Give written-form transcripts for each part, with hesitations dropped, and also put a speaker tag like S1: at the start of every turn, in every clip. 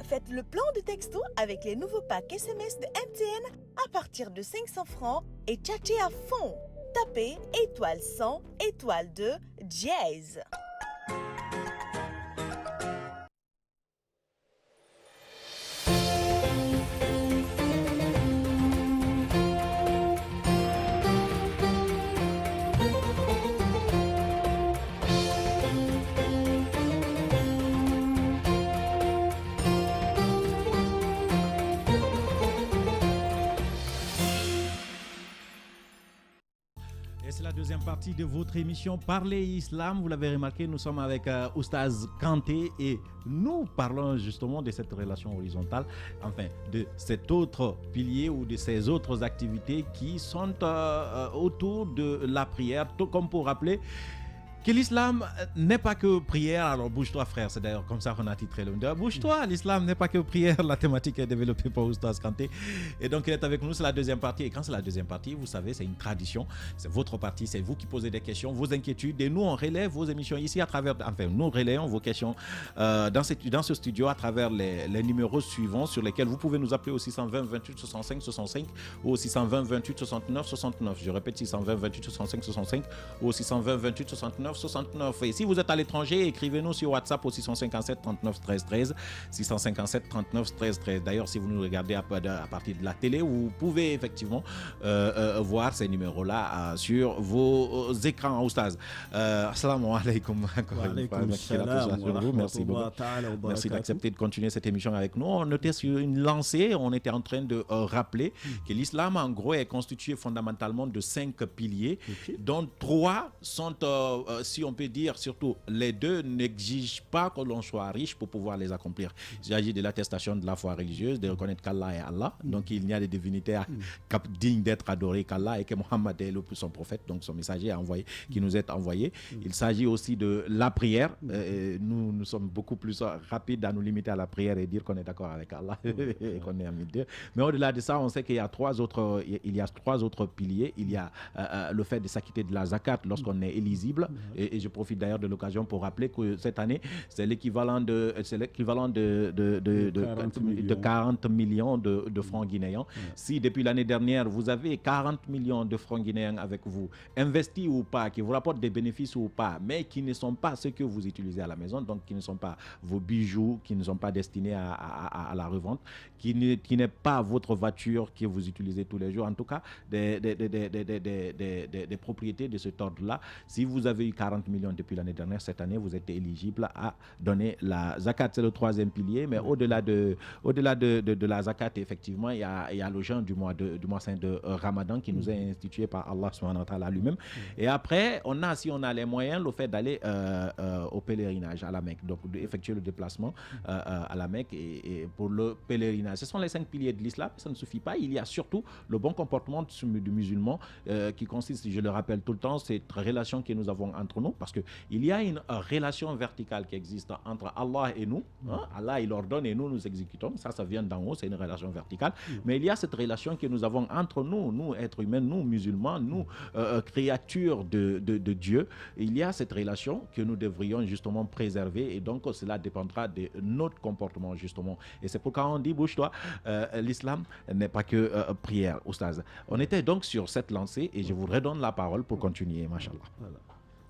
S1: Faites le plein de textos avec les nouveaux packs SMS de MTN à partir de 500 francs et tchatchez à fond. Tapez étoile 100, étoile 2, dièse.
S2: C'est la deuxième partie de votre émission Parler Islam. Vous l'avez remarqué, nous sommes avec Oustaz Kanté et nous parlons justement de cette relation horizontale, enfin de cet autre pilier ou de ces autres activités qui sont autour de la prière, tout comme pour rappeler que l'islam n'est pas que prière. Alors bouge-toi frère, c'est d'ailleurs comme ça qu'on a titré le vidéo. Bouge-toi, l'islam n'est pas que prière. La thématique est développée par Oustaz Kanté. Et donc il est avec nous, c'est la deuxième partie. Et quand c'est la deuxième partie, vous savez, c'est une tradition. C'est votre partie, c'est vous qui posez des questions, vos inquiétudes. Et nous, on relève vos émissions ici à travers, enfin nous relayons vos questions dans ce studio à travers les numéros suivants sur lesquels vous pouvez nous appeler au 620 28 65 65 ou au 620 28 69 69. Je répète, 620 28 65 65 ou au 620 28 69 69. Et si vous êtes à l'étranger, écrivez-nous sur WhatsApp au 657 39 13 13, 657 39 13 13. D'ailleurs, si vous nous regardez à partir de la télé, vous pouvez effectivement voir ces numéros-là sur vos écrans. Oustaz, assalamu alaikum. Merci beaucoup. Merci d'accepter de continuer cette émission avec nous. On était sur une lancée, on était en train de rappeler que l'islam, en gros, est constitué fondamentalement de 5 piliers, dont 3 sont si on peut dire, surtout les 2 n'exigent pas que l'on soit riche pour pouvoir les accomplir. Il s'agit de l'attestation de la foi religieuse, de reconnaître qu'Allah est Allah, donc il n'y a des divinités dignes d'être adorées qu'Allah et que Mohammed est son prophète, donc son messager envoyé, qui nous est envoyé. Il s'agit aussi de la prière. Nous sommes beaucoup plus rapides à nous limiter à la prière et dire qu'on est d'accord avec Allah et qu'on est ami de Dieu. Mais au-delà de ça, on sait qu'il y a 3 autres piliers. Il y a le fait de s'acquitter de la zakat lorsqu'on est éligible. Et je profite d'ailleurs de l'occasion pour rappeler que cette année, c'est l'équivalent de 40 millions de francs guinéens. Si depuis l'année dernière, vous avez 40 millions de francs guinéens avec vous, investis ou pas, qui vous rapportent des bénéfices ou pas, mais qui ne sont pas ceux que vous utilisez à la maison, donc qui ne sont pas vos bijoux, qui ne sont pas destinés à la revente, qui n'est pas votre voiture que vous utilisez tous les jours, en tout cas, des propriétés de cet ordre-là. Si vous avez eu 40 millions depuis l'année dernière, cette année, vous êtes éligible à donner la zakat. C'est le 3e pilier, mais au-delà de la zakat, effectivement, il y a le jeûne du mois saint de Ramadan qui nous est institué par Allah subhanahu wa ta'ala lui-même. Et après, si on a les moyens, le fait d'aller au pèlerinage à la Mecque, donc d'effectuer le déplacement à la Mecque et pour le pèlerinage. Ce sont les 5 piliers de l'islam, ça ne suffit pas. Il y a surtout le bon comportement du musulman qui consiste, je le rappelle tout le temps, cette relation que nous avons entre nous, parce qu'il y a une relation verticale qui existe entre Allah et nous. Allah, il ordonne et nous exécutons. Ça vient d'en haut, c'est une relation verticale. Mais il y a cette relation que nous avons entre nous êtres humains, nous musulmans, nous créatures de Dieu. Il y a cette relation que nous devrions justement préserver et donc cela dépendra de notre comportement justement. Et c'est pourquoi on dit, bouge-toi, l'islam n'est pas que prière, Oustaz. On était donc sur cette lancée et je vous redonne la parole pour continuer, machallah.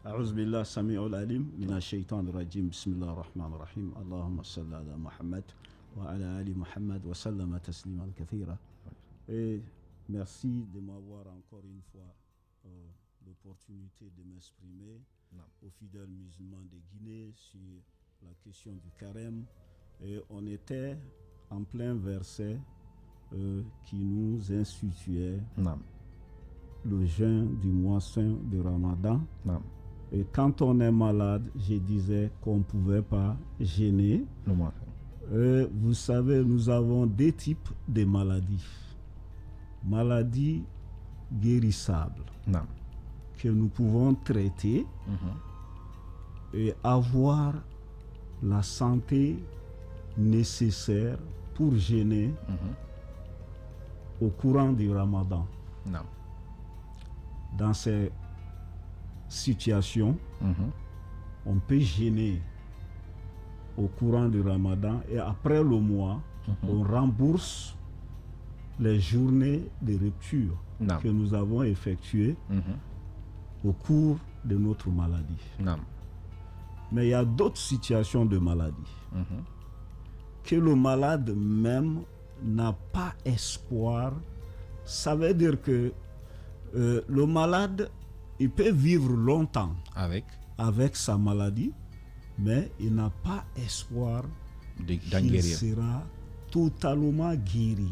S3: أعوذ بالله السميع العليم من الشيطان الرجيم بسم الله الرحمن الرحيم اللهم صل على محمد وعلى آل محمد وسلم تسليما كثيرا. Et merci de m'avoir encore une fois l'opportunité de m'exprimer aux fidèles musulmans de Guinée sur la question du carême. Et on était en plein verset qui nous instituait le jeûne du mois saint de Ramadan. Et quand on est malade, je disais qu'on ne pouvait pas jeûner. Vous savez, nous avons 2 types de maladies. Maladies guérissables que nous pouvons traiter et avoir la santé nécessaire pour jeûner au courant du Ramadan. Dans ces situations, on peut jeûner au courant du Ramadan et après le mois, on rembourse les journées de rupture que nous avons effectuées au cours de notre maladie. Mais il y a d'autres situations de maladie que le malade même n'a pas espoir. Ça veut dire que le malade, il peut vivre longtemps avec sa maladie, mais il n'a pas espoir qu'il sera totalement guéri.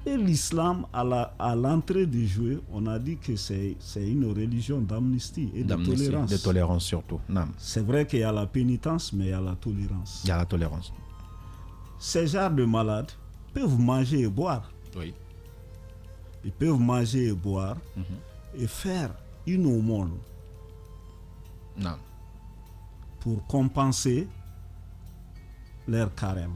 S3: Et l'islam, à l'entrée du jeu, on a dit que c'est une religion d'amnistie et de tolérance.
S2: De tolérance surtout.
S3: C'est vrai qu'il y a la pénitence, mais il y a la tolérance.
S2: Il y a la tolérance.
S3: Ces genres de malades peuvent manger et boire.
S2: Oui.
S3: Ils peuvent manger et boire et faire une aumône pour compenser leur carême.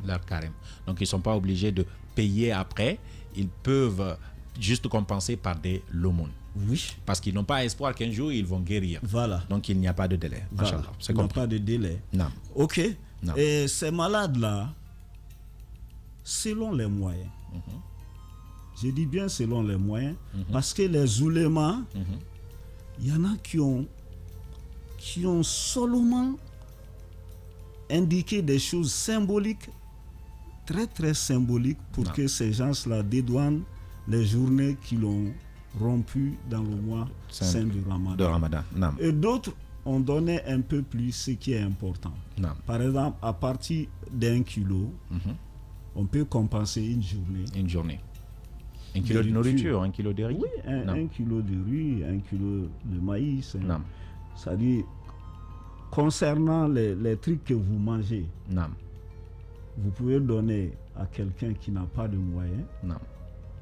S2: Donc ils ne sont pas obligés de payer après. Ils peuvent juste compenser par des l'aumône.
S3: Oui.
S2: Parce qu'ils n'ont pas espoir qu'un jour ils vont guérir.
S3: Voilà.
S2: Donc il n'y a pas de délai.
S3: Voilà. Il n'y a pas de délai.
S2: Non.
S3: Ok.
S2: Non.
S3: Et ces malades-là, selon les moyens, je dis bien selon les moyens, parce que les oulémas, il y en a qui ont seulement indiqué des choses symboliques, très très symboliques, pour que ces gens-là dédouanent les journées qu'ils ont rompues dans le mois saint du Ramadan. Et d'autres ont donné un peu plus ce qui est important. Par exemple, à partir d'1 kilo, on peut compenser une journée.
S2: 1 kilo de nourriture, 1 kilo de riz.
S3: Oui, 1 kilo de riz, 1 kilo de maïs. C'est-à-dire, concernant les trucs que vous mangez, vous pouvez donner à quelqu'un qui n'a pas de moyens.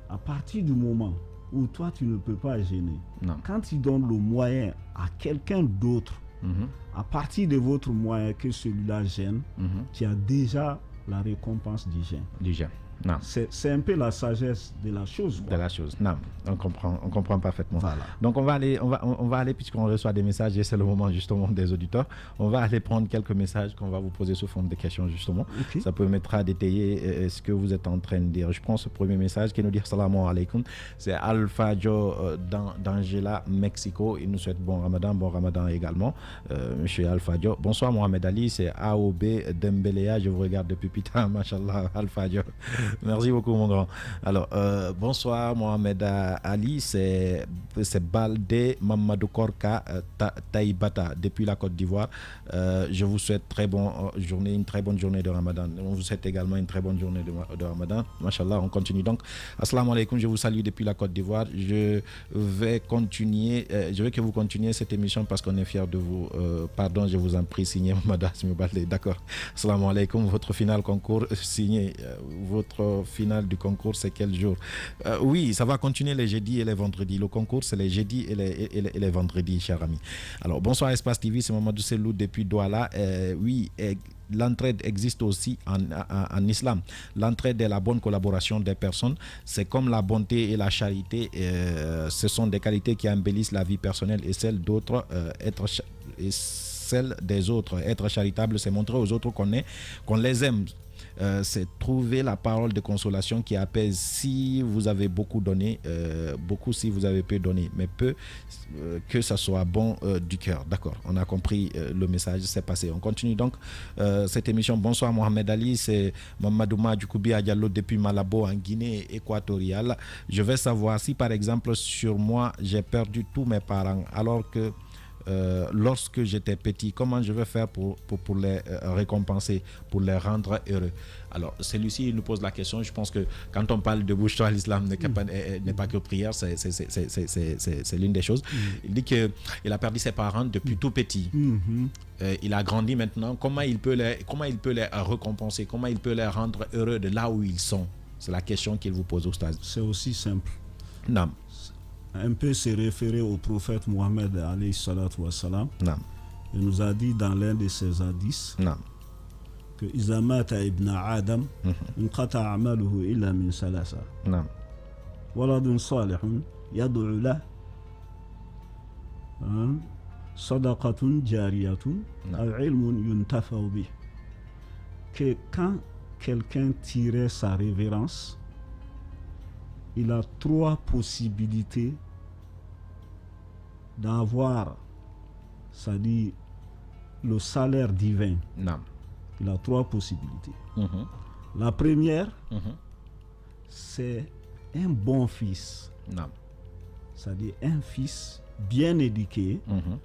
S3: À partir du moment où toi, tu ne peux pas gêner, quand tu donnes le moyen à quelqu'un d'autre, à partir de votre moyen que celui-là gêne, tu as déjà la récompense du gêne. C'est un peu la sagesse de la chose.
S2: De la chose. On comprend parfaitement.
S3: Voilà.
S2: Donc on va aller puisqu'on reçoit des messages et c'est le moment justement des auditeurs. On va aller prendre quelques messages qu'on va vous poser sous forme de questions justement. Okay. Ça permettra à détailler ce que vous êtes en train de dire. Je prends ce premier message qui nous dit Salam alaikum. C'est Alpha Joe d'Angela, Mexico. Il nous souhaite bon Ramadan également. Monsieur Alpha Joe. Bonsoir Mohamed Ali, c'est AOB Dembélea. Je vous regarde depuis putain, machallah Alpha Joe. Merci beaucoup mon grand. Alors bonsoir Mohamed Ali, c'est Baldé Mamadou Korka Taïbata depuis la Côte d'Ivoire. Je vous souhaite une très bonne journée de Ramadan. On vous souhaite également une très bonne journée de Ramadan. Machallah, on continue donc. Assalamu alaikum, je vous salue depuis la Côte d'Ivoire. Je vais que vous continuiez cette émission parce qu'on est fiers de vous. Pardon, je vous en prie, signez Madame Baldé. D'accord. Assalamu alaikum, votre final concours signé. Votre finale du concours, c'est quel jour? Oui, ça va continuer les jeudis et les vendredis. Le concours, c'est les jeudis et les vendredis, chers amis. Alors, bonsoir Espace TV, c'est Mamadou Selou depuis Douala. Oui, l'entraide existe aussi en islam. L'entraide est la bonne collaboration des personnes. C'est comme la bonté et la charité. Ce sont des qualités qui embellissent la vie personnelle et celle d'autres. Celle des autres. Être charitable, c'est montrer aux autres qu'on les aime. C'est trouver la parole de consolation qui apaise. Si vous avez beaucoup donné, beaucoup si vous avez peu donné, mais peu que ça soit bon du cœur. D'accord, on a compris le message, c'est passé. On continue donc cette émission. Bonsoir Mohamed Ali, c'est Mamadouma Djoukoubi Diallo depuis Malabo en Guinée équatoriale. Je vais savoir si par exemple sur moi j'ai perdu tous mes parents alors que lorsque j'étais petit, comment je vais faire pour les récompenser, pour les rendre heureux. Alors celui-ci il nous pose la question. Je pense que quand on parle de bouche-toi, l'islam n'est pas que prière, c'est l'une des choses. Il dit qu'il a perdu ses parents depuis tout petit. Il a grandi maintenant. Comment il peut les récompenser, comment il peut les rendre heureux de là où ils sont? C'est la question qu'il vous pose, Oustaz.
S3: C'est aussi simple.
S2: Non.
S3: Un peu se référer au prophète Mohammed alayhi salatu wa salam. Il nous a dit dans l'un de ses hadiths que Iza mata ibn Adam inqata a'maluhu illa min salasa. Waladun salihun yad'u lahu sadaqatun jariyatun aw ilmun yuntafa'u bih. que quand quelqu'un tirait sa révérence, il a 3 possibilités d'avoir, c'est-à-dire le salaire divin.
S2: Naam.
S3: Il a 3 possibilités.
S2: Mhm.
S3: La première,
S2: Mhm.
S3: c'est un bon fils,
S2: Naam.
S3: c'est-à-dire un fils bien éduqué
S2: Mhm.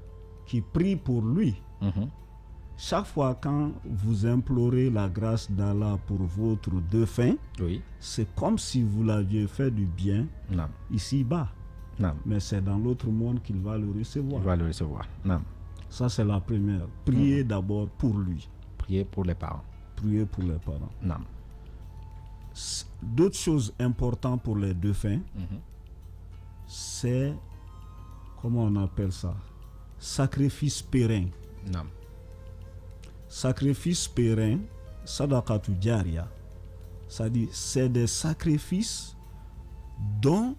S3: qui prie pour lui.
S2: Mhm.
S3: Chaque fois quand vous implorez la grâce d'Allah pour votre défunt,
S2: Oui.
S3: c'est comme si vous l'aviez fait du bien
S2: Naam.
S3: ici-bas.
S2: Naam.
S3: Mais c'est dans l'autre monde qu'il va le
S2: Il
S3: recevoir.
S2: va le recevoir. Naam.
S3: Ça, c'est la première. Priez d'abord pour lui.
S2: Priez pour les parents.
S3: Priez pour les parents.
S2: Naam.
S3: D'autres choses importantes pour les défunts,
S2: Mhm.
S3: c'est, comment on appelle ça? Sacrifice périn.
S2: Naam.
S3: Sacrifice périn, sadaqatu jariya. C'est-à-dire, c'est des sacrifices dont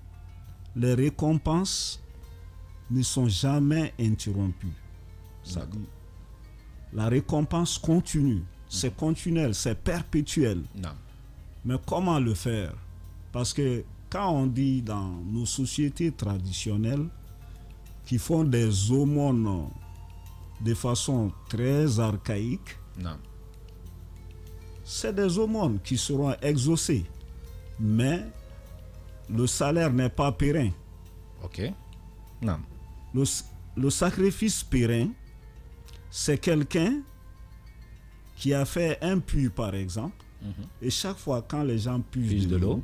S3: les récompenses ne sont jamais interrompues. C'est-à-dire, la récompense continue. C'est continuel, c'est perpétuel.
S2: Naam.
S3: Mais comment le faire? Parce que quand on dit dans nos sociétés traditionnelles qui font des aumônes de façon très archaïque,
S2: Naam.
S3: c'est des aumônes qui seront exaucées. Mais le salaire n'est pas périn.
S2: Ok. Naam.
S3: Le sacrifice périn, c'est quelqu'un qui a fait un puits, par exemple, et chaque fois quand les gens puisent de l'eau,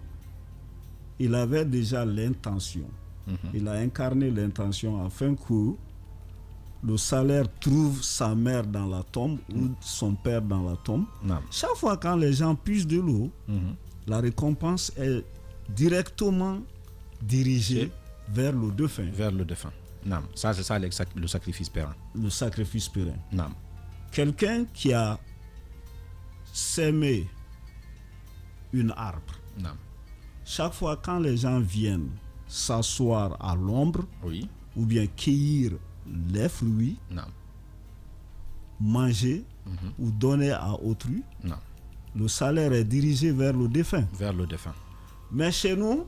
S3: il avait déjà l'intention. Il a incarné l'intention afin que le salaire trouve sa mère dans la tombe ou son père dans la tombe.
S2: Naam.
S3: Chaque fois quand les gens puisent de l'eau, la récompense est directement dirigée vers le défunt.
S2: Vers le défunt. Naam. Ça, c'est ça le sacrifice périn.
S3: Le sacrifice périn.
S2: Naam.
S3: Quelqu'un qui a sémé une arbre,
S2: Naam.
S3: chaque fois quand les gens viennent s'asseoir à l'ombre
S2: Oui.
S3: ou bien cueillir les fruits,
S2: Naam.
S3: manger ou donner à autrui,
S2: Naam.
S3: le salaire est dirigé vers le défunt.
S2: Vers le défunt.
S3: Mais chez nous,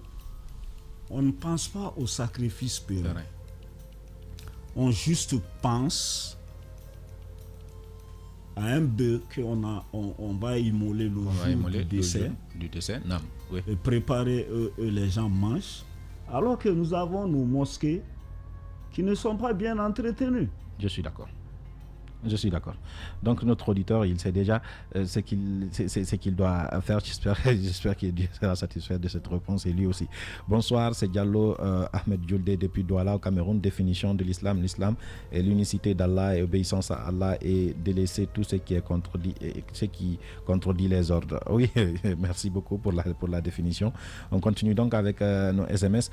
S3: on ne pense pas au sacrifice périn.
S2: Périn.
S3: On juste pense à un bœuf on va immoler le
S2: On va
S3: jour
S2: immoler
S3: du
S2: le
S3: décès
S2: jour du décès. Naam. Oui.
S3: et préparer, les gens mangent, alors que nous avons nos mosquées qui ne sont pas bien entretenues.
S2: Je suis d'accord. Je suis d'accord. Donc notre auditeur, il sait déjà ce qu'il doit faire. J'espère qu'il sera satisfait de cette réponse et lui aussi. Bonsoir, c'est Diallo Ahmed Djoulde depuis Douala au Cameroun. Définition de l'islam. L'islam est l'unicité d'Allah et obéissance à Allah et délaisser tout ce qui contredit les ordres. Oui, merci beaucoup pour la définition. On continue donc avec nos SMS.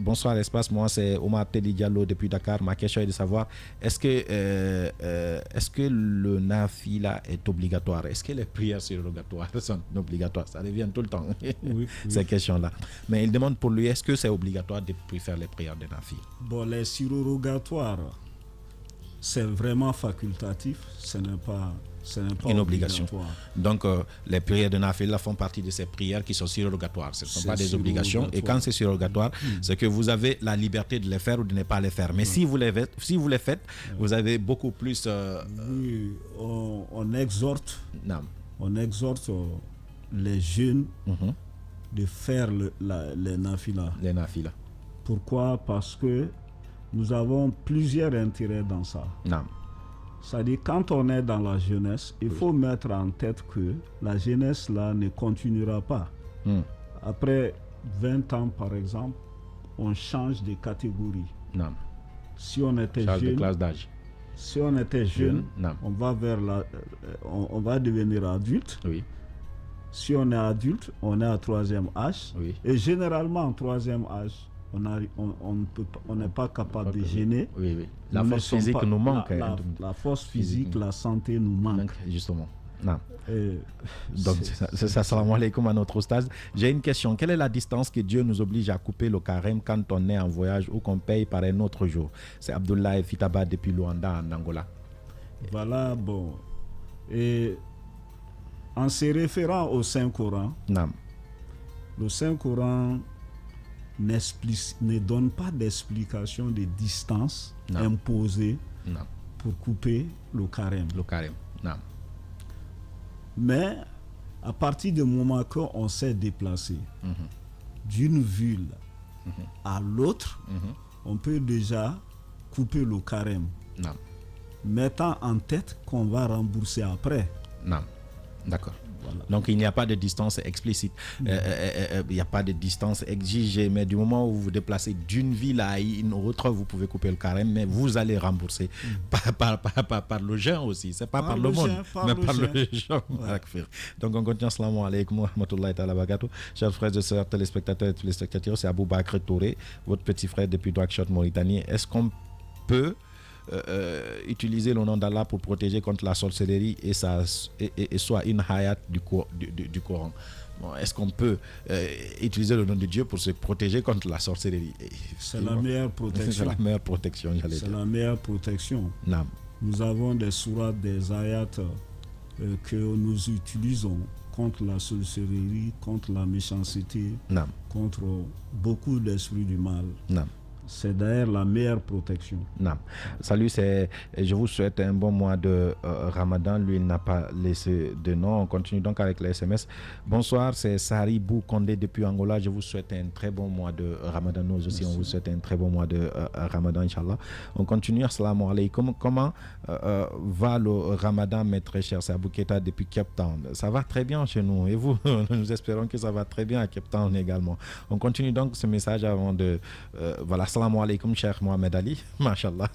S2: Bonsoir espace, moi c'est Omar Teli Diallo depuis Dakar. Ma question est de savoir, est-ce que le nafila est obligatoire? Est-ce que les prières surrogatoires sont obligatoires? Ça revient tout le temps,
S3: Oui.
S2: ces questions-là. Mais il demande pour lui, est-ce que c'est obligatoire de faire les prières de nafila?
S3: Bon, les surrogatoires, c'est vraiment facultatif, ce n'est pas
S2: une obligation.
S3: obligatoire.
S2: Donc, les prières de nafila font partie de ces prières qui sont surrogatoires. Ce ne sont pas des obligations. Et quand c'est surrogatoire, c'est que vous avez la liberté de les faire ou de ne pas les faire. Mais si vous les faites, vous avez beaucoup plus...
S3: Oui, on exhorte,
S2: Naam.
S3: les jeunes de faire les nafila.
S2: Les nafila.
S3: Pourquoi? Parce que nous avons plusieurs intérêts dans ça.
S2: Naam.
S3: C'est-à-dire, quand on est dans la jeunesse, il faut mettre en tête que la jeunesse là ne continuera pas. Après 20 ans, par exemple, on change de catégorie.
S2: Naam.
S3: Si on était
S2: Charge de
S3: jeune,
S2: classe d'âge. Naam.
S3: on va on va devenir adulte.
S2: Oui.
S3: Si on est adulte, on est à 3e âge.
S2: Oui.
S3: Et généralement, en 3e âge, on n'est pas capable de gêner.
S2: Oui. La force physique nous manque.
S3: La force physique, la santé nous manque.
S2: Justement. Non. Donc,
S3: C'est
S2: c'est ça. Salam alaikum à notre oustaz. J'ai une question. Quelle est la distance que Dieu nous oblige à couper le carême quand on est en voyage ou qu'on paye par un autre jour? C'est Abdoulaye Fitaba depuis Luanda, en Angola.
S3: Voilà, bon. Et En se référant au Saint-Coran,
S2: Naam.
S3: le Saint-Coran ne donne pas d'explication de distance
S2: Non.
S3: imposée
S2: Naam.
S3: pour couper le carême.
S2: Le carême. Naam.
S3: Mais à partir du moment qu'on s'est déplacé d'une ville à l'autre, on peut déjà couper le carême,
S2: Naam.
S3: mettant en tête qu'on va rembourser après.
S2: Naam. D'accord.
S3: Voilà.
S2: Donc il n'y a pas de distance explicite, il n'y a pas de distance exigée, mais du moment où vous vous déplacez d'une ville à une autre, vous pouvez couper le carême, mais vous allez rembourser par le jeûne aussi, c'est pas par le monde, mais par le jeûne. Ouais. Donc on continue. Assalamu alaikum wa rahmatullahi ta'ala wa barakatuh. Chers frères et sœurs, téléspectateurs et téléspectateurs, c'est Abou Bakr Touré, votre petit frère depuis Nouakchott, Mauritanie. Est-ce qu'on peut utiliser le nom d'Allah pour protéger contre la sorcellerie et soit une hayat du Coran? Bon, est-ce qu'on peut utiliser le nom de Dieu pour se protéger contre la sorcellerie?
S3: C'est la meilleure protection.
S2: C'est la meilleure protection, j'allais dire.
S3: C'est la meilleure protection.
S2: Naam.
S3: Nous avons des sourates, des ayats que nous utilisons contre la sorcellerie, contre la méchanceté,
S2: Naam.
S3: contre beaucoup d'esprits du mal.
S2: Naam.
S3: C'est d'ailleurs la meilleure protection.
S2: Non. Salut, je vous souhaite un bon mois de Ramadan. Lui, il n'a pas laissé de nom. On continue donc avec les SMS. Bonsoir, c'est Saribou Kondé depuis Angola. Je vous souhaite un très bon mois de Ramadan. Nous aussi, on vous souhaite un très bon mois de Ramadan, Inch'Allah. On continue. Assalamu alaikum. Comment va le Ramadan, mes très chers? C'est Abou Keta depuis Cape Town. Ça va très bien chez nous. Et vous? Nous espérons que ça va très bien à Cape Town également. On continue donc ce message avant de... voilà. Assalamu alaikum, cher Mohamed Ali. Mashallah.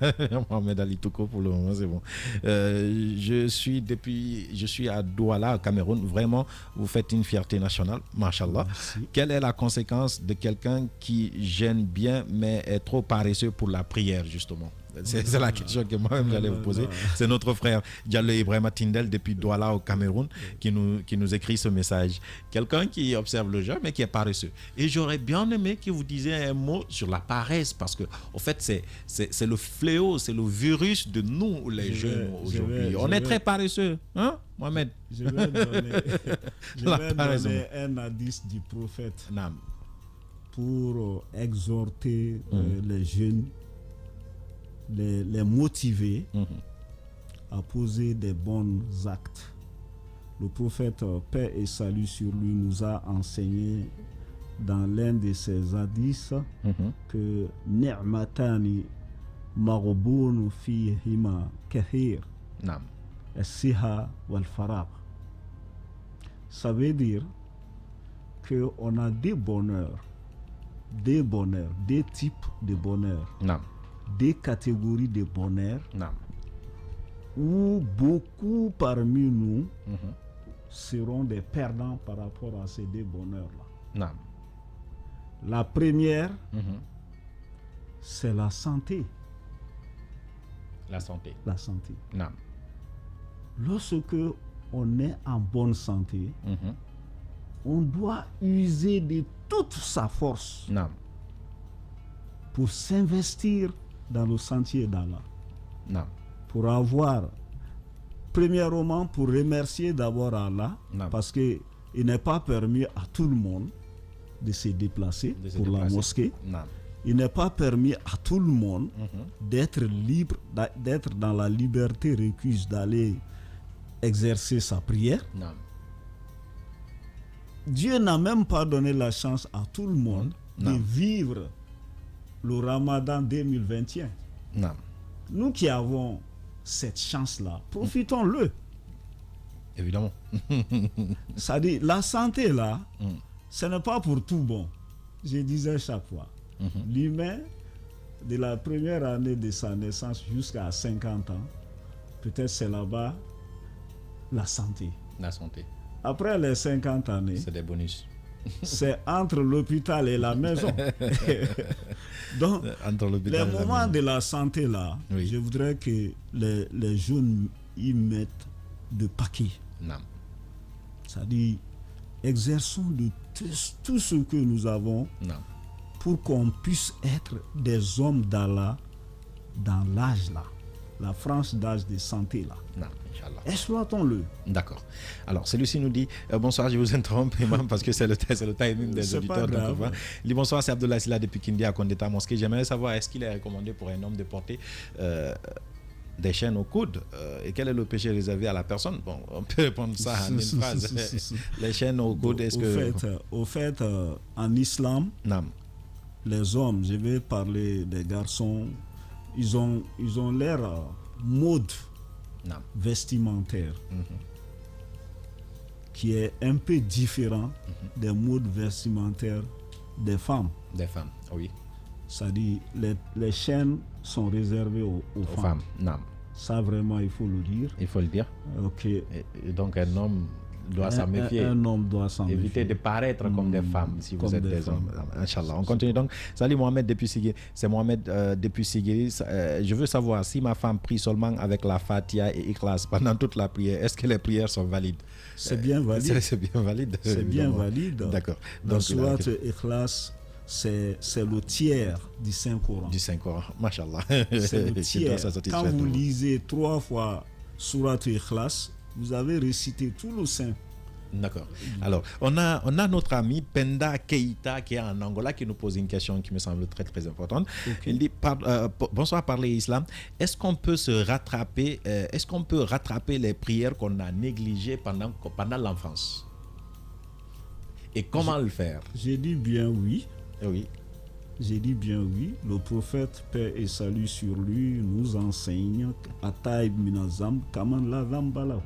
S2: Mohamed Ali tout court pour le moment, c'est bon. Je suis à Douala, au Cameroun. Vraiment, vous faites une fierté nationale. Mashallah. Merci. Quelle est la conséquence de quelqu'un qui gêne bien, mais est trop paresseux pour la prière, justement? C'est la question que moi-même j'allais vous poser. C'est notre frère Diallo Ibrahima Tindel depuis Douala au Cameroun qui nous écrit ce message. Quelqu'un qui observe le jeûne mais qui est paresseux. Et j'aurais bien aimé que vous disiez un mot sur la paresse parce que en fait c'est le fléau, c'est le virus de nous les jeunes aujourd'hui. On est très paresseux, hein, Mohamed?
S3: Je vais donner un hadith du prophète pour exhorter les jeunes, les motiver à poser des bons actes. Le prophète, paix et salut sur lui, nous a enseigné dans l'un de ses hadiths que ni'matani maghboun fihima kathir as-siha wal faragh. Ça veut dire que on a des bonheurs, des types de bonheur. Des catégories de bonheur où beaucoup parmi nous seront des perdants par rapport à ces deux bonheurs-là. La première, c'est la santé.
S2: La santé.
S3: La santé. Lorsque on est en bonne santé, on doit user de toute sa force pour s'investir dans le sentier d'Allah. Pour avoir, premièrement, pour remercier d'abord Allah, parce qu'il n'est pas permis à tout le monde de se déplacer la mosquée. Il n'est pas permis à tout le monde d'être libre, d'être dans la liberté requise d'aller exercer sa prière. Dieu n'a même pas donné la chance à tout le monde de vivre le Ramadan 2021. Nous qui avons cette chance-là, profitons-le.
S2: Évidemment.
S3: Ça dit, la santé là, ce n'est pas pour tout bon. Je disais chaque fois, l'humain, de la première année de sa naissance jusqu'à 50 ans, peut-être c'est là-bas la santé.
S2: La santé.
S3: Après les 50 années,
S2: c'est des bonus.
S3: C'est entre l'hôpital et la maison. Donc, les moments de la santé là, je voudrais que les jeunes y mettent de paquet. C'est-à-dire, exerçons de tout ce que nous avons pour qu'on puisse être des hommes d'Allah dans l'âge là. la frange d'âge de santé là.
S2: Non, Inch'Allah.
S3: Exploitons-le.
S2: D'accord. Alors, celui-ci nous dit bonsoir, je vous interromps, imam, parce que c'est le timing des
S3: C'est
S2: auditeurs.
S3: pas grave.
S2: Donc, il dit bonsoir, c'est Abdullah Silla depuis Kindia à Kondeta Mosquée. J'aimerais savoir, est-ce qu'il est recommandé pour un homme de porter des chaînes au coude et quel est le péché réservé à la personne? Bon, on peut répondre ça en une phrase. Les chaînes au coude, est-ce que...
S3: Au fait, en islam,
S2: Non.
S3: les hommes, je vais parler des garçons, ils ont leur mode
S2: Non.
S3: vestimentaire qui est un peu différent des modes vestimentaires des femmes.
S2: Des femmes, oui.
S3: C'est-à-dire, les chaînes sont réservées aux femmes.
S2: Non.
S3: Ça, vraiment, il faut le dire.
S2: Il faut le dire.
S3: Ok.
S2: Et donc, un homme doit s'en méfier.
S3: Un homme doit s'en méfier.
S2: Éviter de paraître comme des femmes si vous êtes des hommes. Inch'Allah. On continue donc. Salut Mohamed depuis Sigiri. C'est Mohamed depuis Sigiri. Je veux savoir si ma femme prie seulement avec la Fatiha et Ikhlas pendant toute la prière, est-ce que les prières sont valides?
S3: C'est bien valide.
S2: C'est bien valide.
S3: C'est bien valide.
S2: D'accord.
S3: Donc, Surat Ikhlas, c'est le tiers du Saint-Coran.
S2: Du Saint-Coran. Machallah.
S3: C'est le tiers. Quand vous lisez 3 fois Surat Ikhlas, vous avez récité tout le Saint.
S2: D'accord. Alors, on a notre ami Penda Keita qui est en Angola qui nous pose une question qui me semble très très importante. Okay. Il dit bonsoir, parler islam. Est-ce qu'on peut rattraper les prières qu'on a négligées pendant l'enfance? Et comment le faire?
S3: J'ai dit bien oui.
S2: Oui.
S3: J'ai dit bien oui. Le prophète, paix et salut sur lui, nous enseigne Ataïb minazam kaman la zambalahu.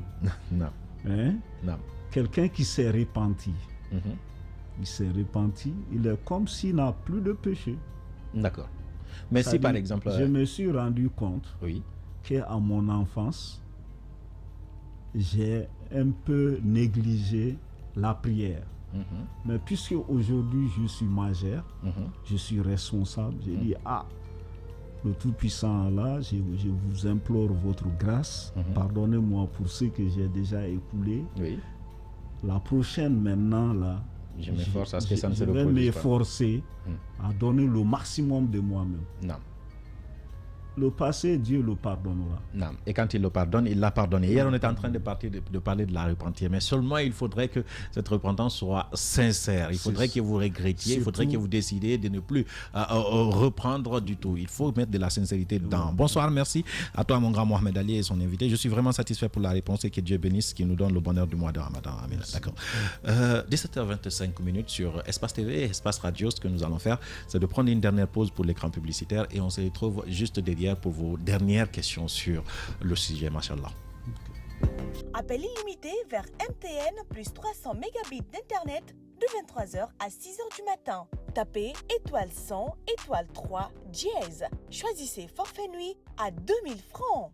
S2: Non.
S3: Hein?
S2: Non.
S3: Quelqu'un qui s'est repenti, il s'est repenti, il est comme s'il n'a plus de péché.
S2: D'accord. Mais si par exemple...
S3: Je me suis rendu compte
S2: oui.
S3: qu'à mon enfance, j'ai un peu négligé la prière. Mais puisque aujourd'hui je suis majeur, je suis responsable, j'ai dit, le Tout-Puissant Allah, je vous implore votre grâce, pardonnez-moi pour ce que j'ai déjà écoulé.
S2: Oui.
S3: La prochaine maintenant, là,
S2: je m'efforce à ce que ça ne se reproduise
S3: pas. Je vais
S2: pas.
S3: m'efforcer à donner le maximum de moi-même.
S2: Non.
S3: Le passé, Dieu le pardonnera.
S2: Non. Et quand il le pardonne, il l'a pardonné. Hier, on était en train de parler de la repentir. Mais seulement, il faudrait que cette repentance soit sincère. Il faudrait que vous regrettiez. Il faudrait que vous décidiez de ne plus reprendre du tout. Il faut mettre de la sincérité dedans. Bonsoir, merci à toi, mon grand Mohamed Ali et son invité. Je suis vraiment satisfait pour la réponse et que Dieu bénisse, qui nous donne le bonheur du mois de Ramadan. Amen. D'accord. 17h25 sur Espace TV et Espace Radio. Ce que nous allons faire, c'est de prendre une dernière pause pour l'écran publicitaire et on se retrouve juste derrière pour vos dernières questions sur le sujet, machallah.
S1: Appel illimité vers MTN plus 300 mégabits d'internet de 23h à 6h du matin. Tapez étoile 100, étoile 3, dièse. Choisissez forfait nuit à 2000 francs.